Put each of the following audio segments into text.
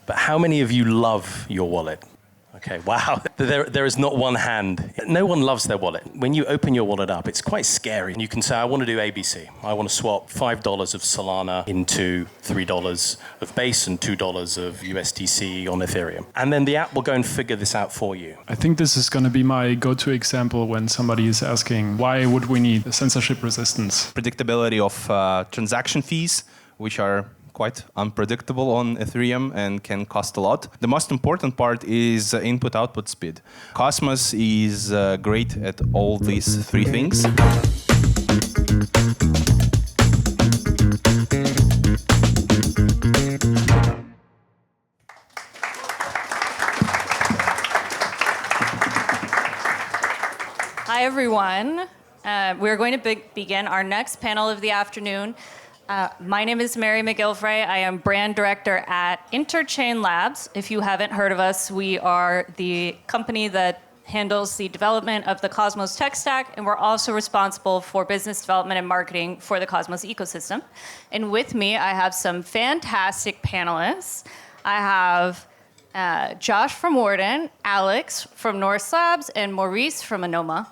But how many of you love your wallet? Okay, wow. There is not one hand. No one loves their wallet. When you open your wallet up, it's quite scary. You can say, I want to do ABC. I want to swap $5 of Solana into $3 of Base and $2 of USDC on Ethereum. And then the app will go and figure this out for you. I think this is going to be my go-to example when somebody is asking, why would we need censorship resistance? Predictability of transaction fees, which are quite unpredictable on Ethereum and can cost a lot. The most important part is input-output speed. Cosmos is great at all these three things. Hi, everyone. We're going to begin our next panel of the afternoon. My name is Mary McGilvray. I am brand director at Interchain Labs. If you haven't heard of us, we are the company that handles the development of the Cosmos tech stack, and we're also responsible for business development and marketing for the Cosmos ecosystem. And with me, I have some fantastic panelists. I have Josh from Warden, Alex from Norse Labs, and Maurice from Anoma.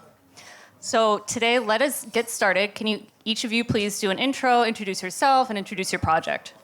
So today, let us get started. Can each of you please do an intro, introduce yourself, and introduce your project?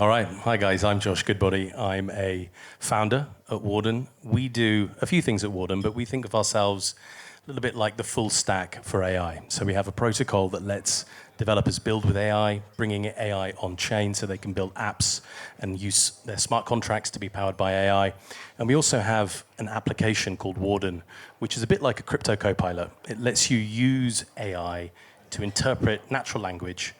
All right. Hi, guys. I'm Josh Goodbody. I'm a founder at Warden. We do a few things at Warden, but we think of ourselves a little bit like the full stack for AI. So we have a protocol that lets developers build with AI, bringing AI on-chain so they can build apps and use their smart contracts to be powered by AI. And we also have an application called Warden, which is a bit like a crypto copilot. It lets you use AI to interpret natural language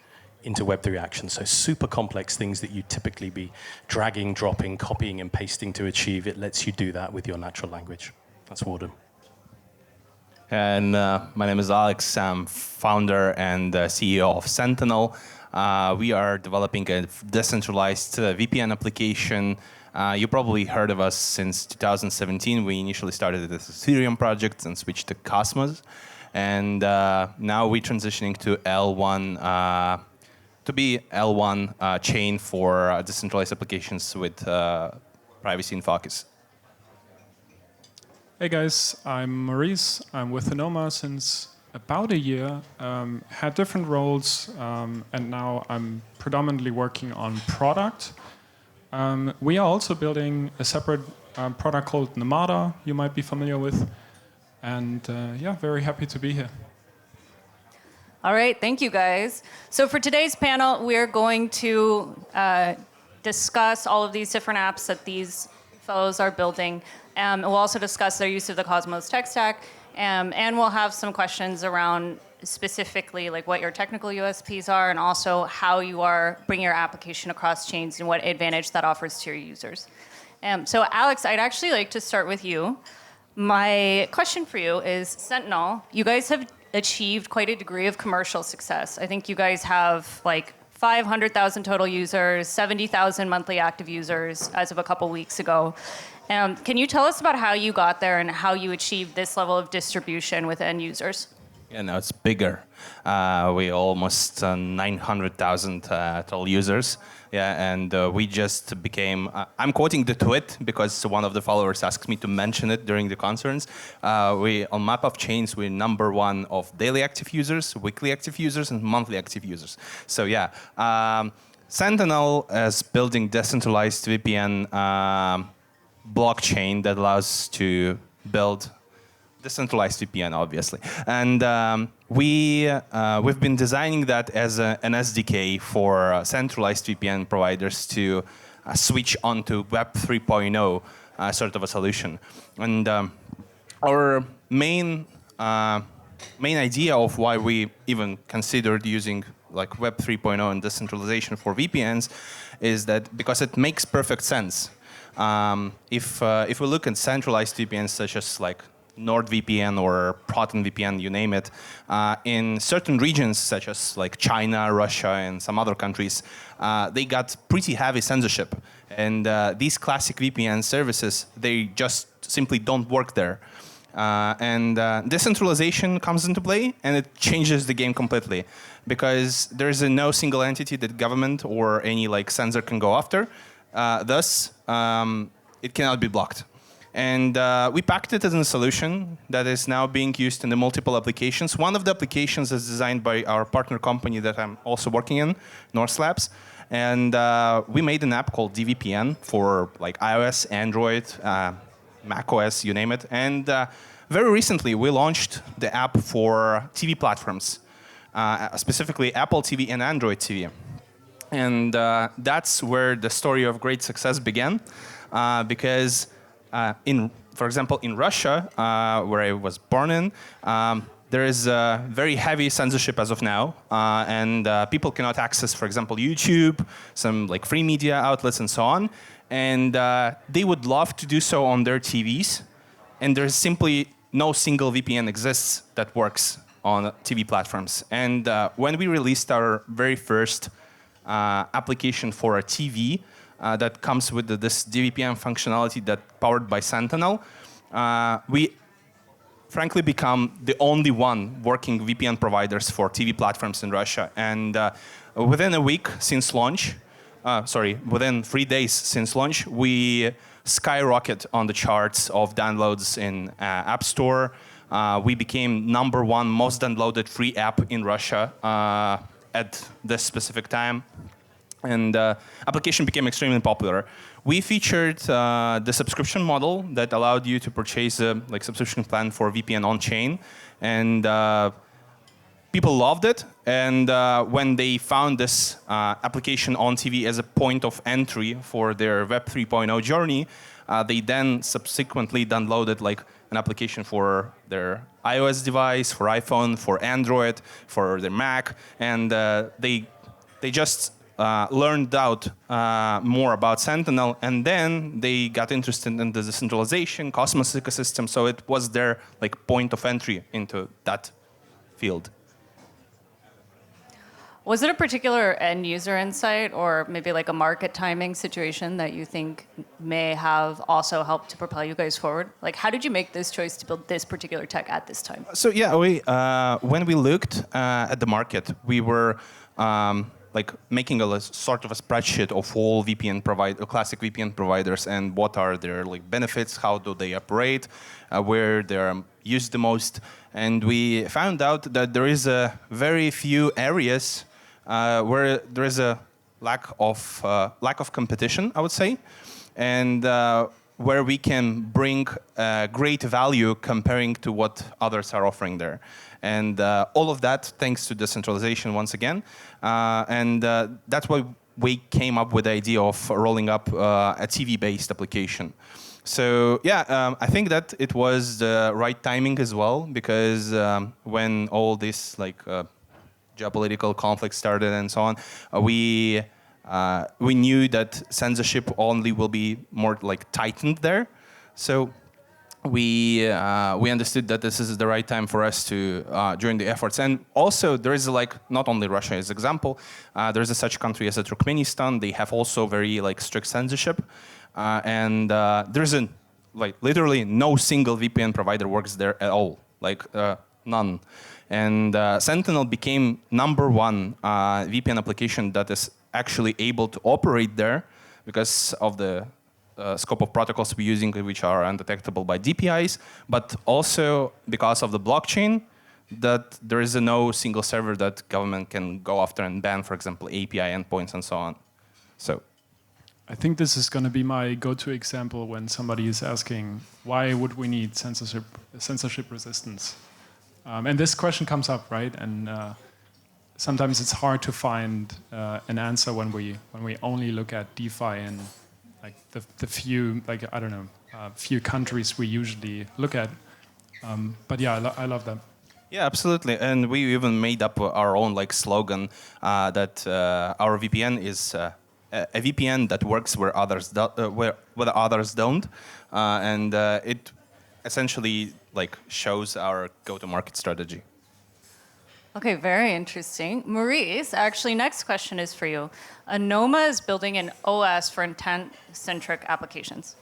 into Web3 actions. So super complex things that you typically be dragging, dropping, copying, and pasting to achieve. It lets you do that with your natural language. That's Warden. And my name is Alex. I'm founder and CEO of Sentinel. We are developing a decentralized VPN application. You probably heard of us since 2017. We initially started the Ethereum project and switched to Cosmos. And now we're transitioning to L1, to be L1 chain for decentralized applications with privacy in focus. Hey guys, I'm Maurice. I'm with Anoma since about a year. Had different roles, and now I'm predominantly working on product. We are also building a separate product called Nomada, you might be familiar with. And yeah, very happy to be here. All right, thank you guys. So for today's panel, we're going to discuss all of these different apps that these fellows are building. We'll also discuss their use of the Cosmos tech stack, and we'll have some questions around specifically like what your technical USPs are and also how you are bringing your application across chains and what advantage that offers to your users. So Alex, I'd actually like to start with you. My question for you is, Sentinel, you guys have achieved quite a degree of commercial success. I think you guys have like 500,000 total users, 70,000 monthly active users as of a couple weeks ago. Can you tell us about how you got there and how you achieved this level of distribution with end users? Yeah, no, it's bigger. We almost 900,000 total users. Yeah, and we just became, I'm quoting the tweet because one of the followers asked me to mention it during the conference. On Map of Chains, we're #1 of daily active users, weekly active users, and monthly active users. So yeah, Sentinel is building decentralized VPN blockchain that allows to build decentralized VPN, obviously. And we've been designing that as an SDK for centralized VPN providers to switch onto Web 3.0 sort of a solution. And our main idea of why we even considered using like Web 3.0 and decentralization for VPNs is that because it makes perfect sense. If we look at centralized VPNs such as like NordVPN or ProtonVPN, you name it, in certain regions such as like China, Russia, and some other countries, they got pretty heavy censorship. And these classic VPN services, they just simply don't work there. And decentralization comes into play, and it changes the game completely, because there is no single entity that government or any like censor can go after. Thus, it cannot be blocked. And we packed it as a solution that is now being used in the multiple applications. One of the applications is designed by our partner company that I'm also working in, Norse Labs. And we made an app called DVPN for like iOS, Android, Mac OS, you name it. And very recently, we launched the app for TV platforms, specifically Apple TV and Android TV. And that's where the story of great success began, because for example, in Russia, where I was born in, there is a very heavy censorship as of now, and people cannot access, for example, YouTube, some like free media outlets, and so on. And they would love to do so on their TVs, and there's simply no single VPN exists that works on TV platforms. And when we released our very first application for a TV that comes with this DVPN functionality that powered by Sentinel, we frankly become the only one working VPN providers for TV platforms in Russia. And within a week since launch, within 3 days since launch, we skyrocket on the charts of downloads in App Store. We became #1 most downloaded free app in Russia at this specific time. And application became extremely popular. We featured the subscription model that allowed you to purchase a subscription plan for VPN on-chain. And people loved it. And when they found this application on TV as a point of entry for their Web 3.0 journey, they then subsequently downloaded an application for their iOS device, for iPhone, for Android, for their Mac. And they just learned out more about Sentinel, and then they got interested in the decentralization, Cosmos ecosystem, so it was their point of entry into that field. Was it a particular end user insight or maybe a market timing situation that you think may have also helped to propel you guys forward? How did you make this choice to build this particular tech at this time? So yeah, when we looked at the market, we were making a sort of a spreadsheet of all classic VPN providers and what are their benefits, how do they operate, where they're used the most, and we found out that there is a very few areas where there is a lack of competition, I would say, and where we can bring great value comparing to what others are offering there. And all of that thanks to decentralization once again. And that's why we came up with the idea of rolling up a TV-based application. So yeah, I think that it was the right timing as well, because when all this geopolitical conflict started and so on, we knew that censorship only will be more tightened there. So we understood that this is the right time for us to join the efforts. And also there is not only Russia as example, there is such country as Turkmenistan. They have also very strict censorship, and there's literally no single VPN provider works there at all, none. And Sentinel became #1 VPN application that is actually able to operate there because of the scope of protocols we're using, which are undetectable by DPIs, but also because of the blockchain, that there is no single server that government can go after and ban, for example, API endpoints and so on. So, I think this is going to be my go-to example when somebody is asking, why would we need censorship resistance? And this question comes up, right? And sometimes it's hard to find an answer when we only look at DeFi and the few few countries we usually look at. But yeah, I love that. Yeah, absolutely. And we even made up our own slogan that our VPN is a VPN that works where others don't, and it essentially shows our go-to-market strategy. Okay, very interesting. Maurice, actually, next question is for you. Anoma is building an OS for intent-centric applications.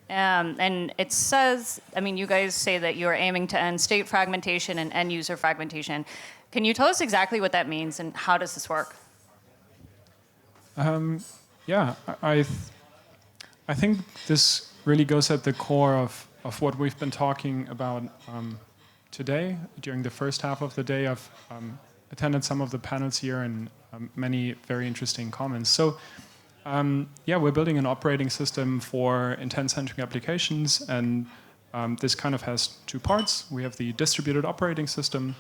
And it says, you guys say that you're aiming to end state fragmentation and end-user fragmentation. Can you tell us exactly what that means and how does this work? Yeah, I think this really goes at the core of what we've been talking about today. During the first half of the day, I've attended some of the panels here and many very interesting comments. So yeah, we're building an operating system for intent-centric applications, and this kind of has two parts. We have the distributed operating system,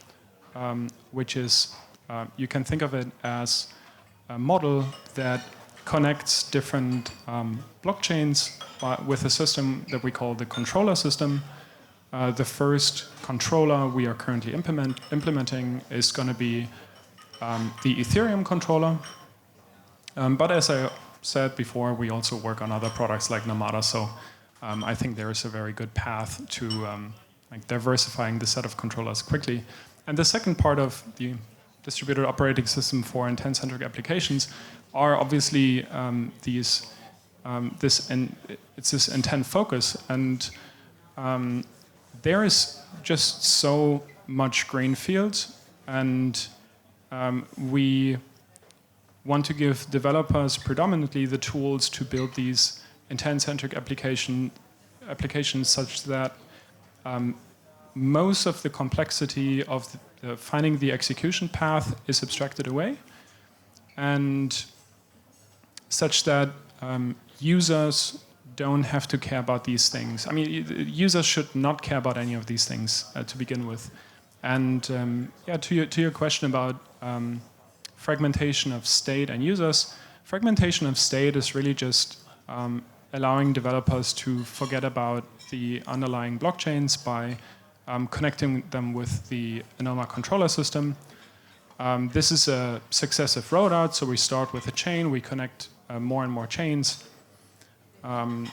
which is, you can think of it as a model that connects different blockchains with a system that we call the controller system. The first controller we are currently implementing is going to be the Ethereum controller. But as I said before, we also work on other products like Nomada. So I think there is a very good path to like diversifying the set of controllers quickly. And the second part of the distributed operating system for intent-centric applications are obviously this intent focus. And there is just so much greenfield, and we want to give developers predominantly the tools to build these intent-centric applications such that most of the complexity of finding the execution path is abstracted away, and such that users don't have to care about these things. I mean, users should not care about any of these things to begin with. And yeah, to your question about fragmentation of state and users, fragmentation of state is really just allowing developers to forget about the underlying blockchains by connecting them with the Anoma controller system. This is a successive rollout, so we start with a chain, we connect more and more chains. And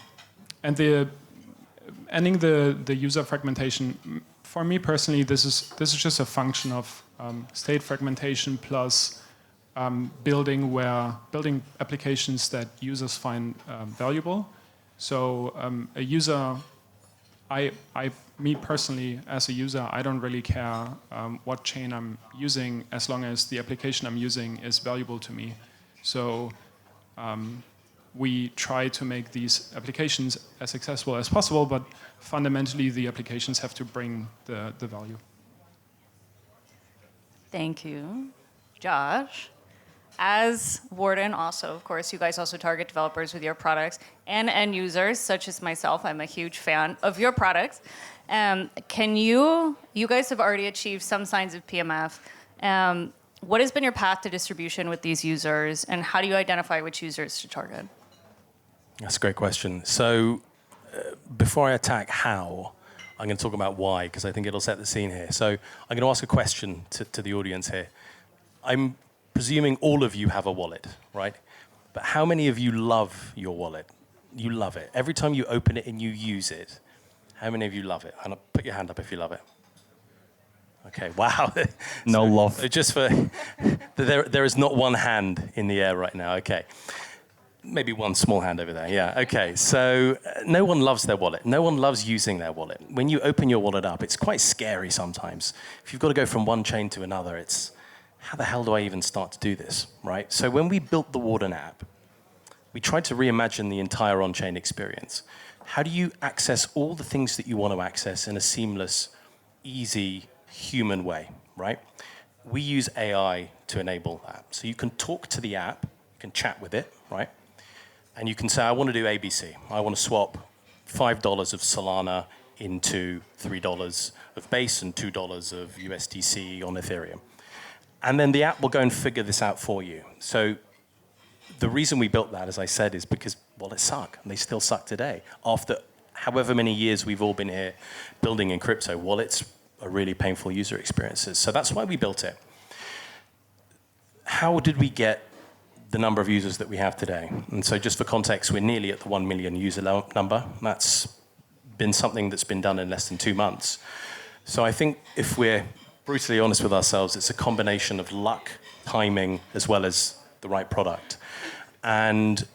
ending the user fragmentation, for me personally, this is just a function of state fragmentation plus building applications that users find valuable. So a user, me personally, as a user, I don't really care what chain I'm using as long as the application I'm using is valuable to me. So we try to make these applications as accessible as possible, but fundamentally the applications have to bring the value. Thank you. Josh, as Warden also, of course, you guys also target developers with your products and end users, such as myself. I'm a huge fan of your products. You guys have already achieved some signs of PMF. What has been your path to distribution with these users, and how do you identify which users to target? That's a great question. So before I attack how, I'm going to talk about why, because I think it'll set the scene here. So I'm going to ask a question to the audience here. I'm presuming all of you have a wallet, right? But how many of you love your wallet? You love it. Every time you open it and you use it, how many of you love it? And put your hand up if you love it. Okay, wow. No love. Just for, there is not one hand in the air right now, okay. Maybe one small hand over there, yeah, okay. So no one loves their wallet. No one loves using their wallet. When you open your wallet up, it's quite scary sometimes. If you've got to go from one chain to another, it's, how the hell do I even start to do this, right? So when we built the Warden app, we tried to reimagine the entire on-chain experience. How do you access all the things that you want to access in a seamless, easy, human way, right? We use AI to enable that. So you can talk to the app, you can chat with it, right? And you can say, I want to do ABC. I want to swap $5 of Solana into $3 of Base and $2 of USDC on Ethereum. And then the app will go and figure this out for you. So the reason we built that, as I said, is because wallets suck, and they still suck today. After however many years we've all been here building in crypto, wallets are really painful user experiences. So that's why we built it. How did we get the number of users that we have today? And so just for context, we're nearly at the 1 million user number. That's been something that's been done in less than 2 months. So I think if we're brutally honest with ourselves, it's a combination of luck, timing, as well as the right product. And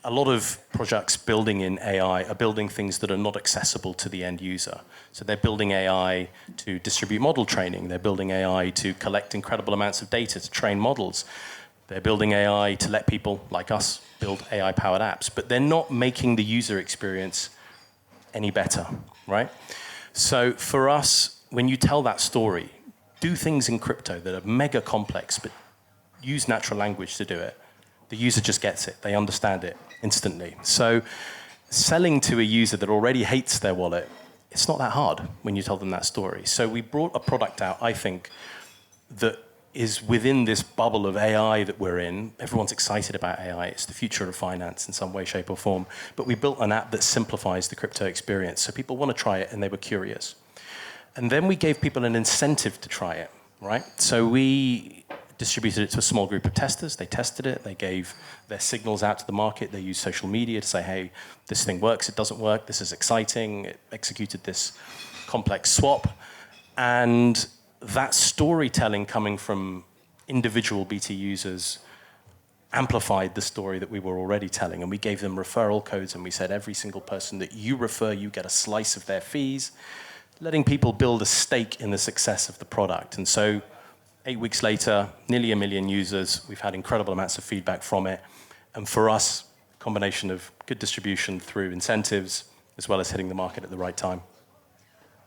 a lot of projects building in AI are building things that are not accessible to the end user. So they're building AI to distribute model training. They're building AI to collect incredible amounts of data to train models. They're building AI to let people like us build AI-powered apps, but they're not making the user experience any better, right? So for us, when you tell that story, do things in crypto that are mega complex, but use natural language to do it. The user just gets it. They understand it instantly. So selling to a user that already hates their wallet, it's not that hard when you tell them that story. So we brought a product out, I think, that is within this bubble of AI that we're in. Everyone's excited about AI. It's the future of finance in some way, shape, or form. But we built an app that simplifies the crypto experience. So people want to try it, and they were curious. And then we gave people an incentive to try it, right? So we distributed it to a small group of testers. They tested it. They gave their signals out to the market. They used social media to say, hey, this thing works, it doesn't work, this is exciting. It executed this complex swap. And that storytelling coming from individual BT users amplified the story that we were already telling. And we gave them referral codes, and we said every single person that you refer, you get a slice of their fees, letting people build a stake in the success of the product. And so 8 weeks later, nearly 1 million users. We've had incredible amounts of feedback from it. And for us, a combination of good distribution through incentives, as well as hitting the market at the right time.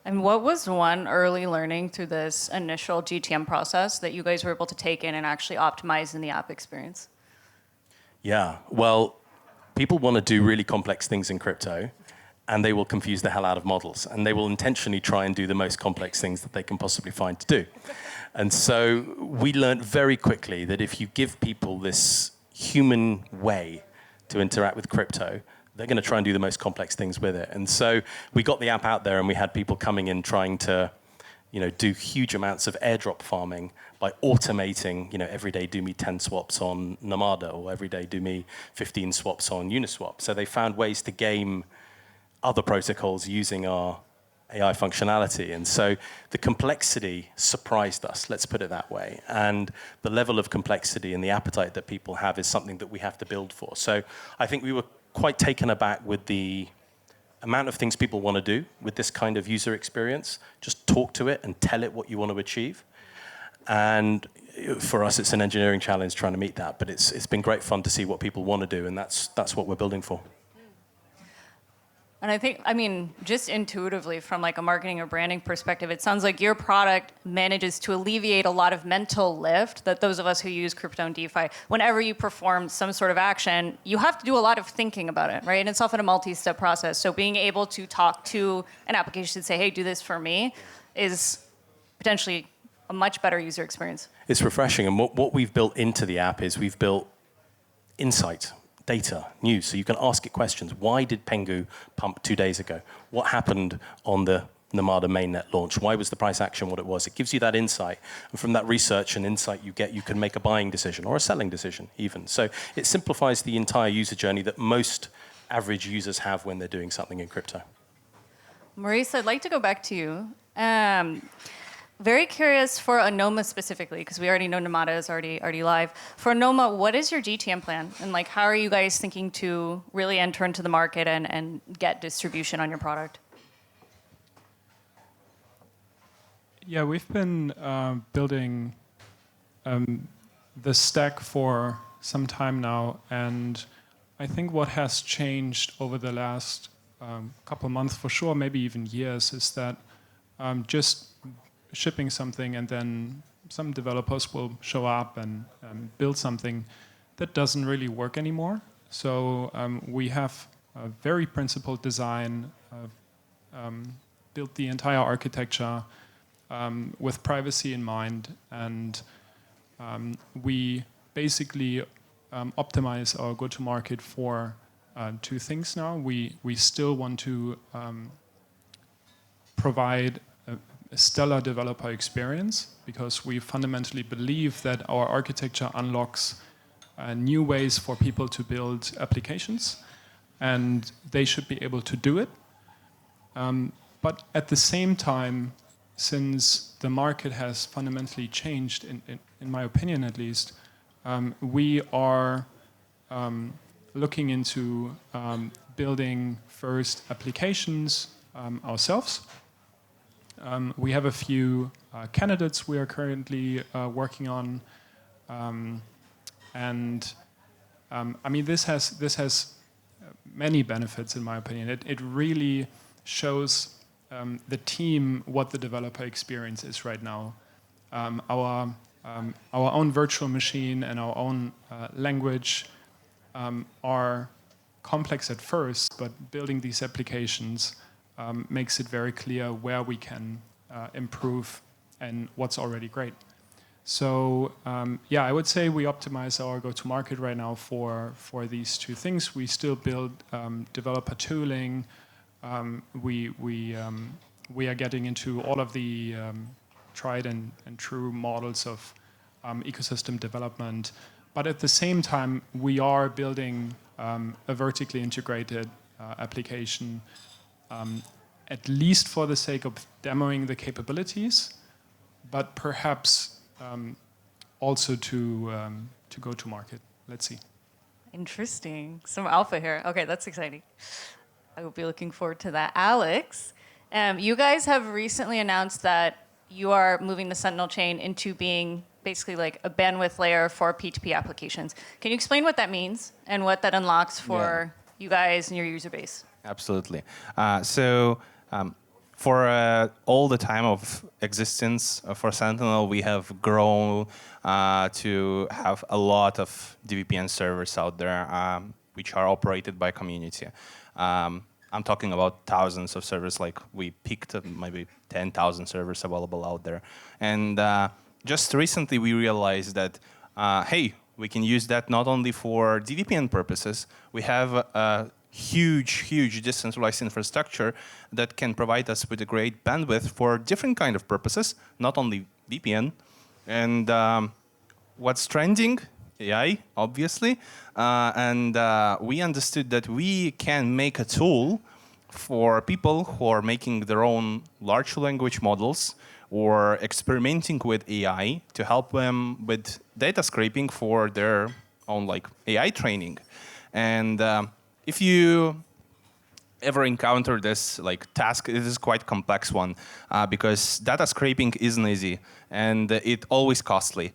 And what was one early learning through this initial GTM process that you guys were able to take in and actually optimize in the app experience? Yeah, well, people want to do really complex things in crypto, and they will confuse the hell out of models. And they will intentionally try and do the most complex things that they can possibly find to do. And so we learned very quickly that if you give people this human way to interact with crypto, they're going to try and do the most complex things with it. And so we got the app out there, and we had people coming in trying to, do huge amounts of airdrop farming by automating, every day do me 10 swaps on Nomada, or every day do me 15 swaps on Uniswap. So they found ways to game other protocols using our AI functionality. And so the complexity surprised us, let's put it that way. And the level of complexity and the appetite that people have is something that we have to build for. So I think we were quite taken aback with the amount of things people want to do with this kind of user experience. Just talk to it and tell it what you want to achieve. And for us, it's an engineering challenge trying to meet that. But it's been great fun to see what people want to do, and that's what we're building for. And I think, just intuitively from like a marketing or branding perspective, it sounds like your product manages to alleviate a lot of mental lift that those of us who use crypto and DeFi, whenever you perform some sort of action, you have to do a lot of thinking about it, right? And it's often a multi-step process. So being able to talk to an application and say, hey, do this for me, is potentially a much better user experience. It's refreshing. And what we've built into the app is we've built insight. Data, news, so you can ask it questions. Why did Pengu pump 2 days ago? What happened on the Nomada mainnet launch? Why was the price action what it was? It gives you that insight, and from that research and insight you get, you can make a buying decision or a selling decision even. So it simplifies the entire user journey that most average users have when they're doing something in crypto. Maurice, I'd like to go back to you. Very curious for Anoma specifically, because we already know Nomada is already live. For Anoma, what is your GTM plan? And how are you guys thinking to really enter into the market and get distribution on your product? Yeah, we've been building the stack for some time now. And I think what has changed over the last couple months for sure, maybe even years, is that just shipping something and then some developers will show up and build something that doesn't really work anymore. So we have a very principled design, built the entire architecture with privacy in mind, and we basically optimize our go-to-market for two things now. We still want to provide a stellar developer experience, because we fundamentally believe that our architecture unlocks new ways for people to build applications, and they should be able to do it. But at the same time, since the market has fundamentally changed, in my opinion at least, we are looking into building first applications ourselves. We have a few candidates we are currently working on, And I mean, this has many benefits, in my opinion. It really shows the team what the developer experience is right now. Our own virtual machine and our own language are complex at first, but building these applications makes it very clear where we can improve and what's already great. So yeah, I would say we optimize our go-to-market right now for these two things. We still build developer tooling. We are getting into all of the tried and true models of ecosystem development. But at the same time, we are building a vertically integrated application, at least for the sake of demoing the capabilities, but perhaps also to go to market. Let's see. Interesting. Some alpha here. Okay, that's exciting. I will be looking forward to that. Alex, you guys have recently announced that you are moving the Sentinel chain into being basically like a bandwidth layer for P2P applications. Can you explain what that means and what that unlocks for you guys and your user base? Absolutely. For all the time of existence for Sentinel, we have grown to have a lot of DVPN servers out there, which are operated by community. I'm talking about thousands of servers, like we picked maybe 10,000 servers available out there. And just recently we realized that, hey, we can use that not only for DVPN purposes, we have a huge decentralized infrastructure that can provide us with a great bandwidth for different kind of purposes, not only VPN. And what's trending? AI, obviously. We understood that we can make a tool for people who are making their own large language models or experimenting with AI to help them with data scraping for their own AI training. And if you ever encounter this task, it is quite complex one because data scraping isn't easy and it always costly.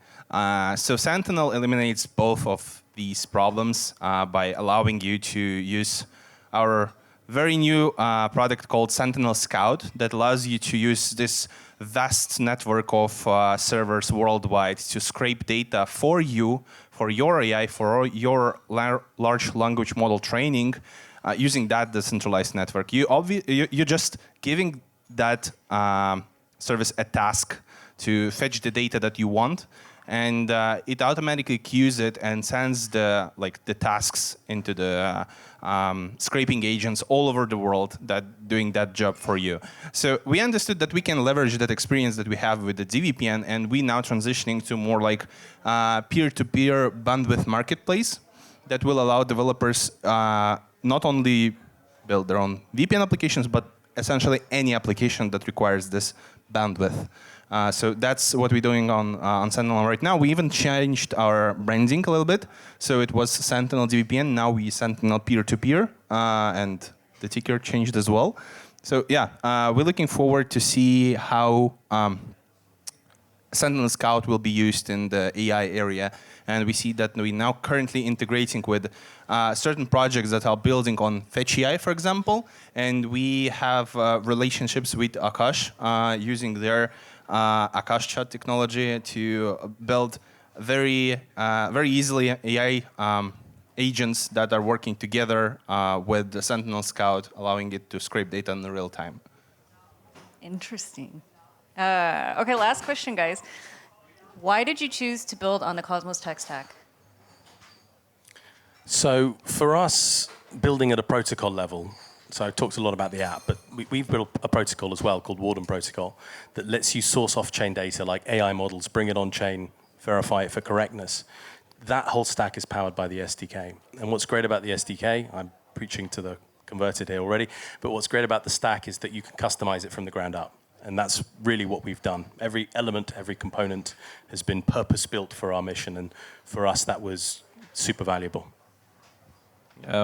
So Sentinel eliminates both of these problems by allowing you to use our very new product called Sentinel Scout that allows you to use this vast network of servers worldwide to scrape data for you, for your AI, for your large language model training, using that decentralized network. You're just giving that service a task to fetch the data that you want, and it automatically queues it and sends the tasks into the scraping agents all over the world that doing that job for you. So we understood that we can leverage that experience that we have with the DVPN, and we now transitioning to more peer-to-peer bandwidth marketplace that will allow developers not only build their own VPN applications, but essentially any application that requires this bandwidth. So that's what we're doing on Sentinel right now. We even changed our branding a little bit. So it was Sentinel DVPN. Now we Sentinel peer-to-peer, and the ticker changed as well. So yeah, we're looking forward to see how Sentinel Scout will be used in the AI area. And we see that we're now currently integrating with certain projects that are building on Fetch AI, for example. And we have relationships with Akash using their Akash chat technology to build very easily AI agents that are working together with the Sentinel Scout, allowing it to scrape data in real time. Interesting. Okay, last question, guys. Why did you choose to build on the Cosmos tech stack? So for us, building at a protocol level, so I talked a lot about the app, but we've built a protocol as well called Warden protocol that lets you source off-chain data like AI models, bring it on-chain, verify it for correctness. That whole stack is powered by the SDK. And what's great about the SDK, I'm preaching to the converted here already, but what's great about the stack is that you can customize it from the ground up. And that's really what we've done. Every element, every component has been purpose-built for our mission. And for us, that was super valuable.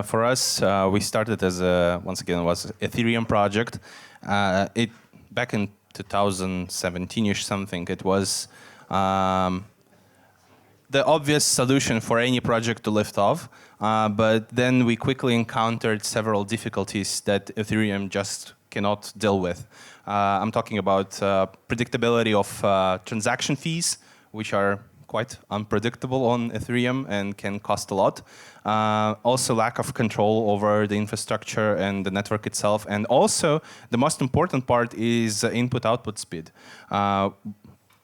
For us, we started as once again, was an Ethereum project. Back in 2017-ish something, it was the obvious solution for any project to lift off, but then we quickly encountered several difficulties that Ethereum just cannot deal with. I'm talking about predictability of transaction fees, which are quite unpredictable on Ethereum and can cost a lot. Also lack of control over the infrastructure and the network itself. And also the most important part is input-output speed.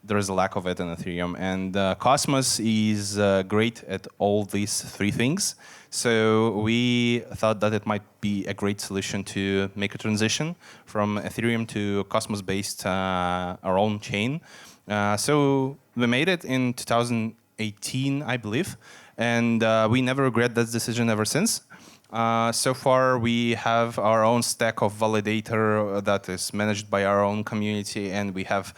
There is a lack of it in Ethereum. And Cosmos is great at all these three things. So we thought that it might be a great solution to make a transition from Ethereum to Cosmos-based our own chain. So we made it in 2018, I believe, and we never regret that decision ever since. So far, we have our own stack of validator that is managed by our own community, and we have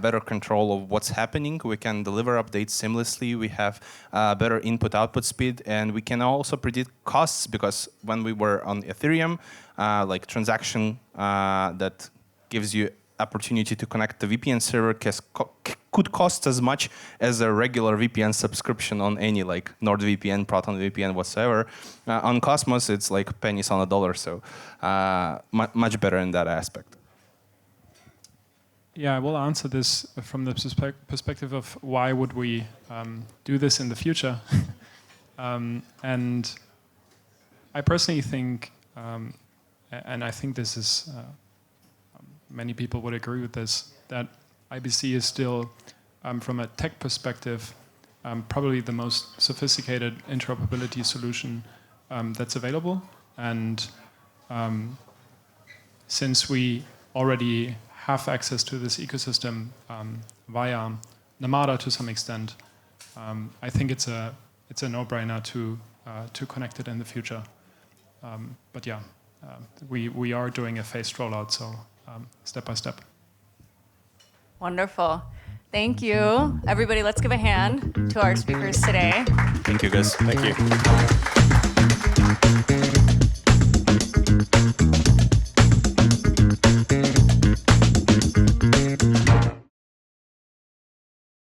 better control of what's happening. We can deliver updates seamlessly. We have better input-output speed, and we can also predict costs, because when we were on Ethereum, like transaction that gives you opportunity to connect the VPN server could cost as much as a regular VPN subscription on any like NordVPN, Proton VPN, whatsoever. On Cosmos, it's like pennies on a dollar, so much better in that aspect. Yeah, I will answer this from the perspective of why would we do this in the future. And I personally think, and I think this is, many people would agree with this, that IBC is still, from a tech perspective, probably the most sophisticated interoperability solution that's available. And since we already have access to this ecosystem via Namada to some extent, I think it's a no-brainer to connect it in the future. But yeah, we are doing a phased rollout, so step by step. Wonderful. Thank you. Everybody, let's give a hand to our speakers today. Thank you, guys. Thank you.